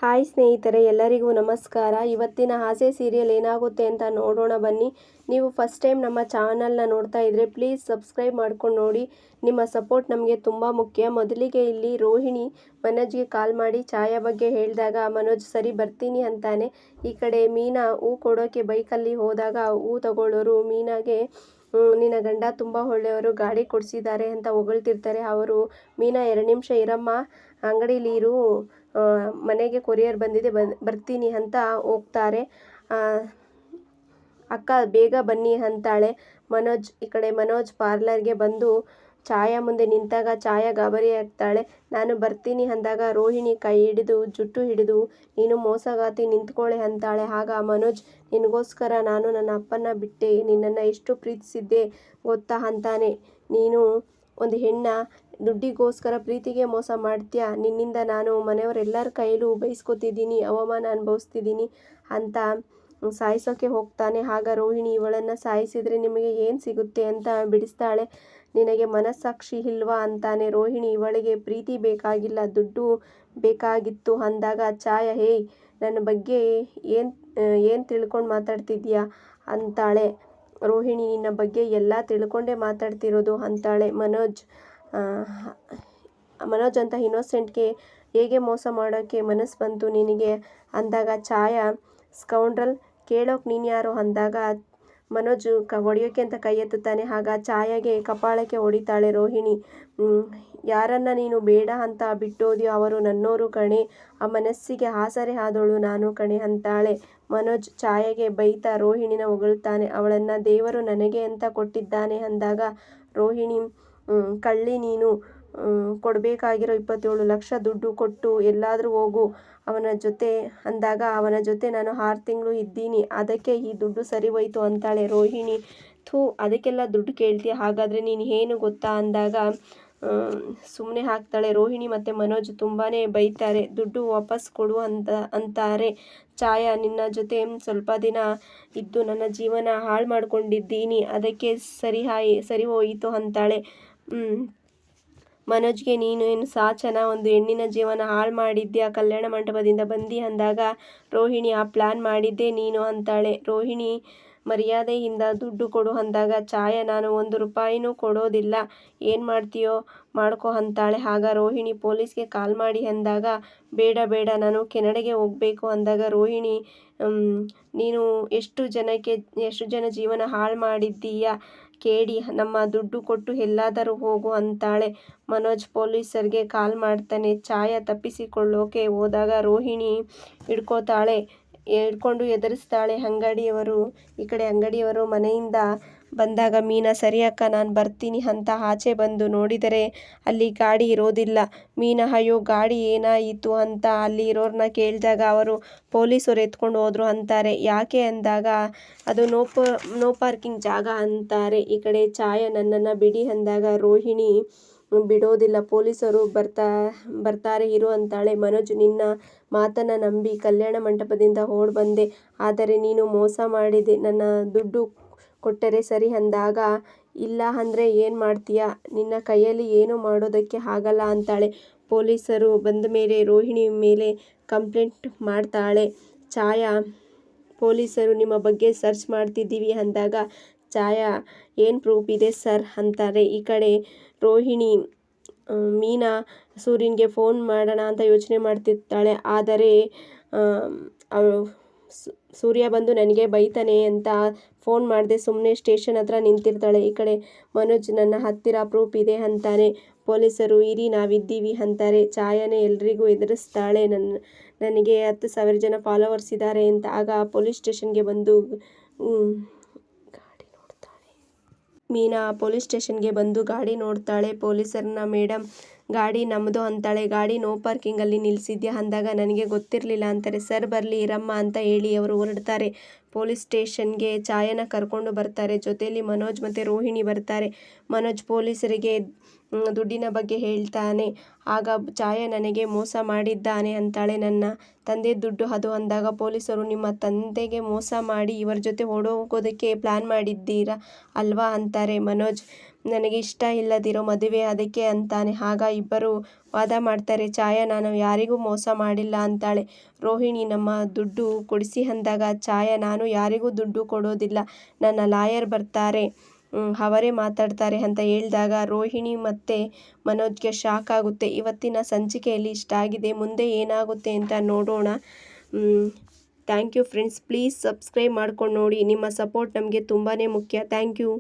Hi ಸ್ನೇಹಿತರೆ, ಎಲ್ಲರಿಗೂ ನಮಸ್ಕಾರ. ಇವತ್ತಿನ ಹಾಸ್ಯ ಸೀರಿಯಲ್ ಏನಾಗುತ್ತೆ ಅಂತ ನೋಡೋಣ ಬನ್ನಿ. ನೀವು ಫಸ್ಟ್ ಟೈಮ್ ನಮ್ಮ ಚಾನಲ್ನ ನೋಡ್ತಾ ಇದ್ದರೆ ಪ್ಲೀಸ್ ಸಬ್ಸ್ಕ್ರೈಬ್ ಮಾಡ್ಕೊಂಡು ನೋಡಿ. ನಿಮ್ಮ ಸಪೋರ್ಟ್ ನಮಗೆ ತುಂಬ ಮುಖ್ಯ. ಮೊದಲಿಗೆ ಇಲ್ಲಿ ರೋಹಿಣಿ ಮನೋಜ್ಗೆ ಕಾಲ್ ಮಾಡಿ ಛಾಯಾ ಬಗ್ಗೆ ಹೇಳಿದಾಗ ಮನೋಜ್ ಸರಿ ಬರ್ತೀನಿ ಅಂತಾನೆ. ಈ ಕಡೆ ಮೀನಾ ಹೂ ಕೊಡೋಕೆ ಬೈಕಲ್ಲಿ ಹೋದಾಗ ಹೂ ತಗೊಳ್ಳೋರು ಮೀನಾಗೆ ನಿನ್ನ ಗಂಡ ತುಂಬ ಒಳ್ಳೆಯವರು, ಗಾಡಿ ಕೊಡಿಸಿದ್ದಾರೆ ಅಂತ ಹೊಗಳ್ತಿರ್ತಾರೆ. ಅವರು ಮೀನಾ 2 ನಿಮಿಷ ಇರಮ್ಮ, ಅಂಗಡೀಲಿ ಇರು, ಮನೆಗೆ ಕೊರಿಯರ್ ಬಂದಿದೆ, ಬರ್ತೀನಿ ಅಂತ ಹೋಗ್ತಾರೆ. ಅಕ್ಕ ಬೇಗ ಬನ್ನಿ ಅಂತಾಳೆ ಮನೋಜ್. ಈ ಕಡೆ ಮನೋಜ್ ಪಾರ್ಲರ್ಗೆ ಬಂದು ಛಾಯಾ ಮುಂದೆ ನಿಂತಾಗ ಛಾಯಾ ಗಾಬರಿ ಆಗ್ತಾಳೆ. ನಾನು ಬರ್ತೀನಿ ಅಂದಾಗ ರೋಹಿಣಿ ಕೈ ಹಿಡಿದು ಜುಟ್ಟು ಹಿಡಿದು ನೀನು ಮೋಸಗಾತಿ, ನಿಂತ್ಕೊಳ್ಳೆ ಅಂತಾಳೆ. ಆಗ ಮನೋಜ್ ನಿನಗೋಸ್ಕರ ನಾನು ನನ್ನ ಅಪ್ಪನ ಬಿಟ್ಟೆ, ನಿನ್ನನ್ನು ಎಷ್ಟು ಪ್ರೀತಿಸಿದ್ದೆ ಗೊತ್ತಾ ಅಂತಾನೆ. ನೀನು ಒಂದು ಹೆಣ್ಣ, ದುಡ್ಡಿಗೋಸ್ಕರ ಪ್ರೀತಿಗೆ ಮೋಸ ಮಾಡ್ತೀಯಾ, ನಿನ್ನಿಂದ ನಾನು ಮನೆಯವರೆಲ್ಲರ ಕೈಲೂ ಬೈಸ್ಕೊತಿದ್ದೀನಿ, ಅವಮಾನ ಅನುಭವಿಸ್ತಿದ್ದೀನಿ ಅಂತ ಸಾಯಿಸೋಕೆ ಹೋಗ್ತಾನೆ. ಆಗ ರೋಹಿಣಿ ಇವಳನ್ನು ಸಾಯಿಸಿದರೆ ನಿಮಗೆ ಏನು ಸಿಗುತ್ತೆ ಅಂತ ಬಿಡಿಸ್ತಾಳೆ. ನಿನಗೆ ಮನಸ್ಸಾಕ್ಷಿ ಇಲ್ವಾ ಅಂತಾನೆ. ರೋಹಿಣಿ ಇವಳಿಗೆ ಪ್ರೀತಿ ಬೇಕಾಗಿಲ್ಲ, ದುಡ್ಡು ಬೇಕಾಗಿತ್ತು ಅಂದಾಗ ಛಾಯಾ ಹೇಯ್, ನನ್ನ ಬಗ್ಗೆ ಏನು ತಿಳ್ಕೊಂಡು ಮಾತಾಡ್ತಿದ್ಯಾ ಅಂತಾಳೆ. ರೋಹಿಣಿ ನಿನ್ನ ಬಗ್ಗೆ ಎಲ್ಲ ತಿಳ್ಕೊಂಡೇ ಮಾತಾಡ್ತಿರೋದು ಅಂತಾಳೆ. ಮನೋಜ್ ಅಂತ ಇನ್ನೋಸೆಂಟ್ಗೆ ಹೇಗೆ ಮೋಸ ಮಾಡೋಕ್ಕೆ ಮನಸ್ಸು ಬಂತು ನಿನಗೆ ಅಂದಾಗ ಛಾಯಾ ಸ್ಕೌಂಡ್ರಲ್, ಕೇಳೋಕೆ ನೀನು ಯಾರು ಅಂದಾಗ ಮನೋಜ್ ಹೊಡೆಯೋಕೆ ಅಂತ ಕೈ ಎತ್ತುತ್ತಾನೆ. ಆಗ ಛಾಯಾಗೆ ಕಪಾಳಕ್ಕೆ ಹೊಡಿತಾಳೆ ರೋಹಿಣಿ. ಯಾರನ್ನ ನೀನು ಬೇಡ ಅಂತ ಬಿಟ್ಟೋದ್ಯೋ ಅವರು ನನ್ನೋರು ಕಣೆ, ಆ ಮನಸ್ಸಿಗೆ ಆಸರೆ ಆದವಳು ನಾನು ಕಣೆ ಅಂತಾಳೆ. ಮನೋಜ್ ಛಾಯಾಗೆ ಬೈತಾ ರೋಹಿಣಿನ ಹೊಗಳ್ತಾನೆ. ಅವಳನ್ನು ದೇವರು ನನಗೆ ಅಂತ ಕೊಟ್ಟಿದ್ದಾನೆ ಅಂದಾಗ ರೋಹಿಣಿ ಕಳ್ಳಿ, ನೀನು ಕೊಡಬೇಕಾಗಿರೋ 27 ಲಕ್ಷ ದುಡ್ಡು ಕೊಟ್ಟು ಎಲ್ಲಾದರೂ ಹೋಗು ಅವನ ಜೊತೆ ಅಂದಾಗ ಅವನ ಜೊತೆ ನಾನು 6 ತಿಂಗಳು ಇದ್ದೀನಿ, ಅದಕ್ಕೆ ಈ ದುಡ್ಡು ಸರಿ ಹೋಯ್ತು ಅಂತಾಳೆ. ರೋಹಿಣಿ ಅದಕ್ಕೆಲ್ಲ ದುಡ್ಡು ಕೇಳ್ತೀಯ, ಹಾಗಾದರೆ ನೀನು ಏನು ಗೊತ್ತಾ ಅಂದಾಗ ಸುಮ್ಮನೆ ಹಾಕ್ತಾಳೆ. ರೋಹಿಣಿ ಮತ್ತು ಮನೋಜ್ ತುಂಬಾ ಬೈತಾರೆ. ದುಡ್ಡು ವಾಪಸ್ ಕೊಡು ಅಂತಾರೆ. ಛಾಯಾ ನಿನ್ನ ಜೊತೆ ಸ್ವಲ್ಪ ದಿನ ಇದ್ದು ನನ್ನ ಜೀವನ ಹಾಳು ಮಾಡ್ಕೊಂಡಿದ್ದೀನಿ, ಅದಕ್ಕೆ ಸರಿ ಹೋಯಿತು ಅಂತಾಳೆ. ಮನೋಜ್ಗೆ ನೀನು ಏನು ಸಾಚನ, ಒಂದು ಹೆಣ್ಣಿನ ಜೀವನ ಹಾಳು ಮಾಡಿದ್ಯಾ, ಕಲ್ಯಾಣ ಮಂಟಪದಿಂದ ಬಂದಿ ಅಂದಾಗ ರೋಹಿಣಿ ಆ ಪ್ಲ್ಯಾನ್ ಮಾಡಿದ್ದೆ ನೀನು ಅಂತಾಳೆ. ರೋಹಿಣಿ ಮರ್ಯಾದೆಯಿಂದ ದುಡ್ಡು ಕೊಡು ಅಂದಾಗ ಛಾಯಾ ನಾನು 1 ರೂಪಾಯಿನೂ ಕೊಡೋದಿಲ್ಲ, ಏನು ಮಾಡ್ತೀಯೋ ಮಾಡ್ಕೊ ಅಂತಾಳೆ. ಆಗ ರೋಹಿಣಿ ಪೊಲೀಸ್ಗೆ ಕಾಲ್ ಮಾಡಿ ಅಂದಾಗ ಬೇಡ ನಾನು ಕೆನಡಾಗೆ ಹೋಗಬೇಕು ಅಂದಾಗ ರೋಹಿಣಿ ನೀನು ಎಷ್ಟು ಜನ ಜೀವನ ಹಾಳು ಮಾಡಿದ್ದೀಯಾ, ಕೇಳಿ ನಮ್ಮ ದುಡ್ಡು ಕೊಟ್ಟು ಎಲ್ಲಾದರೂ ಹೋಗು ಅಂತಾಳೆ. ಮನೋಜ್ ಪೊಲೀಸರಿಗೆ ಕಾಲ್ ಮಾಡ್ತಾನೆ. ಛಾಯಾ ತಪ್ಪಿಸಿಕೊಳ್ಳೋಕೆ ಹೋದಾಗ ರೋಹಿಣಿ ಹಿಡ್ಕೊಂಡು ಎದುರಿಸ್ತಾಳೆ ಅಂಗಡಿಯವರು. ಈ ಕಡೆ ಅಂಗಡಿಯವರು ಮನೆಯಿಂದ ಬಂದಾಗ ಮೀನಾ ಸರಿ ಅಕ್ಕ ನಾನು ಬರ್ತೀನಿ ಅಂತ ಆಚೆ ಬಂದು ನೋಡಿದರೆ ಅಲ್ಲಿ ಗಾಡಿ ಇರೋದಿಲ್ಲ. ಮೀನಾ ಅಯ್ಯೋ ಗಾಡಿ ಏನಾಯಿತು ಅಂತ ಅಲ್ಲಿ ಇರೋರನ್ನ ಕೇಳಿದಾಗ ಅವರು ಪೊಲೀಸರು ಎತ್ಕೊಂಡು ಹೋದ್ರು ಅಂತಾರೆ. ಯಾಕೆ ಅಂದಾಗ ಅದು ನೋ ಪಾರ್ಕಿಂಗ್ ಜಾಗ ಅಂತಾರೆ. ಈ ಕಡೆ ಛಾಯಾ ನನ್ನನ್ನು ಬಿಡಿ ಅಂದಾಗ ರೋಹಿಣಿ ಬಿಡೋದಿಲ್ಲ, ಪೊಲೀಸರು ಬರ್ತಾರೆ ಇರು ಅಂತಾಳೆ. ಮನೋಜ್ ನಿನ್ನ ಮಾತನ್ನು ನಂಬಿ ಕಲ್ಯಾಣ ಮಂಟಪದಿಂದ ಓಡ್ ಬಂದೆ, ಆದರೆ ನೀನು ಮೋಸ ಮಾಡಿದೆ, ನನ್ನ ದುಡ್ಡು ಕೊಟ್ಟರೆ ಸರಿ ಅಂದಾಗ ಇಲ್ಲ ಅಂದರೆ ಏನು ಮಾಡ್ತೀಯಾ, ನಿನ್ನ ಕೈಯಲ್ಲಿ ಏನೂ ಮಾಡೋದಕ್ಕೆ ಆಗಲ್ಲ ಅಂತಾಳೆ. ಪೊಲೀಸರು ಬಂದ ಮೇಲೆ ರೋಹಿಣಿ ಮೇಲೆ ಕಂಪ್ಲೇಂಟ್ ಮಾಡ್ತಾಳೆ ಛಾಯಾ. ಪೊಲೀಸರು ನಿಮ್ಮ ಬಗ್ಗೆ ಸರ್ಚ್ ಮಾಡ್ತಿದ್ದೀವಿ ಅಂದಾಗ ಛಾಯಾ ಏನು ಪ್ರೂಫ್ ಇದೆ ಸರ್ ಅಂತಾರೆ. ಈ ಕಡೆ ರೋಹಿಣಿ ಮೀನಾ ಸೂರ್ಯನಿಗೆ ಫೋನ್ ಮಾಡೋಣ ಅಂತ ಯೋಚನೆ ಮಾಡ್ತಿರ್ತಾಳೆ. ಆದರೆ ಸೂರ್ಯ ಬಂದು ನನಗೆ ಬೈತಾನೆ ಅಂತ ಫೋನ್ ಮಾಡದೆ ಸುಮ್ಮನೆ ಸ್ಟೇಷನ್ ಹತ್ರ ನಿಂತಿರ್ತಾಳೆ. ಈ ಕಡೆ ಮನೋಜ್ ನನ್ನ ಹತ್ತಿರ ಪ್ರೂಫ್ ಇದೆ ಅಂತಾನೆ. ಪೊಲೀಸರು ಇರಿ ನಾವಿದ್ದೀವಿ ಅಂತಾರೆ. ಛಾಯಾನೇ ಎಲ್ರಿಗೂ ಎದುರಿಸ್ತಾಳೆ, ನನಗೆ 10,000 ಜನ ಫಾಲೋವರ್ಸ್ ಇದ್ದಾರೆ ಅಂತ. ಆಗ ಪೊಲೀಸ್ ಸ್ಟೇಷನ್ಗೆ ಬಂದು ಮೀನಾ ಪೊಲೀಸ್ ಸ್ಟೇಷನ್ಗೆ ಬಂದು ಗಾಡಿ ನೋಡ್ತಾಳೆ. ಪೊಲೀಸರನ್ನ ಮೇಡಮ್ ಗಾಡಿ ನಮ್ಮದು ಅಂತಾಳೆ. ಗಾಡಿ ನೋ ಪಾರ್ಕಿಂಗಲ್ಲಿ ನಿಲ್ಲಿಸಿದ್ಯಾ ಅಂದಾಗ ನನಗೆ ಗೊತ್ತಿರಲಿಲ್ಲ ಅಂತಾರೆ. ಸರ್ ಬರಲಿ ಇರಮ್ಮ ಅಂತ ಹೇಳಿ ಅವರು ಹೊರಡ್ತಾರೆ. ಪೊಲೀಸ್ ಸ್ಟೇಷನ್ಗೆ ಛಾಯಾನ ಕರ್ಕೊಂಡು ಬರ್ತಾರೆ. ಜೊತೆಯಲ್ಲಿ ಮನೋಜ್ ಮತ್ತು ರೋಹಿಣಿ ಬರ್ತಾರೆ. ಮನೋಜ್ ಪೊಲೀಸರಿಗೆ ದುಡ್ಡಿನ ಬಗ್ಗೆ ಹೇಳ್ತಾನೆ. ಆಗ ಛಾಯಾ ನನಗೆ ಮೋಸ ಮಾಡಿದ್ದಾನೆ ಅಂತಾಳೆ. ನನ್ನ ತಂದೆ ದುಡ್ಡು ಅದು ಅಂದಾಗ ಪೊಲೀಸರು ನಿಮ್ಮ ತಂದೆಗೆ ಮೋಸ ಮಾಡಿ ಇವರ ಜೊತೆ ಓಡೋಗೋದಕ್ಕೆ ಪ್ಲ್ಯಾನ್ ಮಾಡಿದ್ದೀರಾ ಅಲ್ವಾ ಅಂತಾರೆ ಮನೋಜ್. ನನಗೆ ಇಷ್ಟ ಇಲ್ಲದಿರೋ ಮದುವೆ ಅದಕ್ಕೆ ಅಂತಾನೆ. ಆಗ ಇಬ್ಬರು ವಾದ ಮಾಡ್ತಾರೆ. ಛಾಯಾ ನಾನು ಯಾರಿಗೂ ಮೋಸ ಮಾಡಿಲ್ಲ ಅಂತಾಳೆ. ರೋಹಿಣಿ ನಮ್ಮ ದುಡ್ಡು ಕೊಡಿಸಿ ಅಂದಾಗ ಛಾಯಾ ನಾನು ಯಾರಿಗೂ ದುಡ್ಡು ಕೊಡೋದಿಲ್ಲ, ನನ್ನ ಲಾಯರ್ ಬರ್ತಾರೆ ಅವರೇ ಮಾತಾಡ್ತಾರೆ ಅಂತ ಹೇಳಿದಾಗ ರೋಹಿಣಿ ಮತ್ತು ಮನೋಜ್ಗೆ ಶಾಕ್ ಆಗುತ್ತೆ. ಇವತ್ತಿನ ಸಂಚಿಕೆಯಲ್ಲಿ ಇಷ್ಟ ಆಗಿದೆ, ಮುಂದೆ ಏನಾಗುತ್ತೆ ಅಂತ ನೋಡೋಣ. Thank you friends, please subscribe ಮಾಡ್ಕೊಂಡು ನೋಡಿ. ನಿಮ್ಮ ಸಪೋರ್ಟ್ ನಮಗೆ ತುಂಬಾ ಮುಖ್ಯ. Thank you.